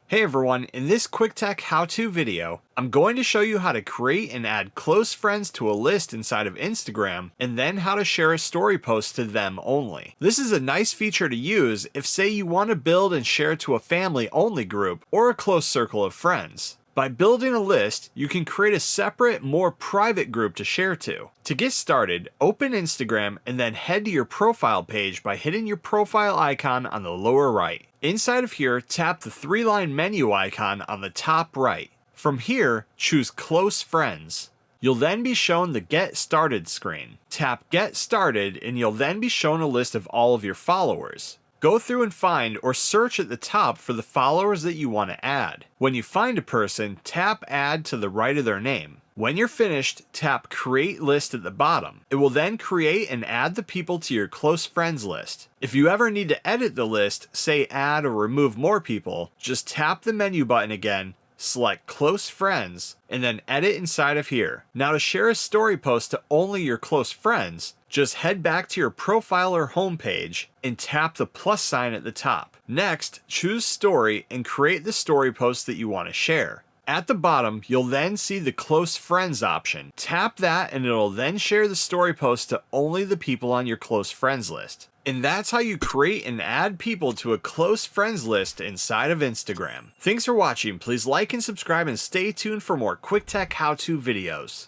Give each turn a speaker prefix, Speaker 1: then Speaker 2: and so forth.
Speaker 1: Hey everyone, in this quick tech how-to video, I'm going to show you how to create and add close friends to a list inside of Instagram, and then how to share a story post to them only. This is a nice feature to use if say you want to build and share to a family-only group or a close circle of friends. By building a list, you can create a separate, more private group to share to. To get started, open Instagram and then head to your profile page by hitting your profile icon on the lower right. Inside of here, tap the three-line menu icon on the top right. From here, choose Close Friends. You'll then be shown the Get Started screen. Tap Get Started and you'll then be shown a list of all of your followers. Go through and find or search at the top for the followers that you want to add. When you find a person, tap Add to the right of their name. When you're finished, tap Create List at the bottom. It will then create and add the people to your close friends list. If you ever need to edit the list, say add or remove more people, just tap the menu button again, select Close Friends, and then edit inside of here. Now to share a story post to only your close friends, just head back to your profile or homepage and tap the plus sign at the top. Next, choose Story and create the story post that you want to share. At the bottom, you'll then see the Close Friends option. Tap that and it'll then share the story post to only the people on your close friends list. And that's how you create and add people to a close friends list inside of Instagram. Thanks for watching. Please like and subscribe and stay tuned for more quick tech how-to videos.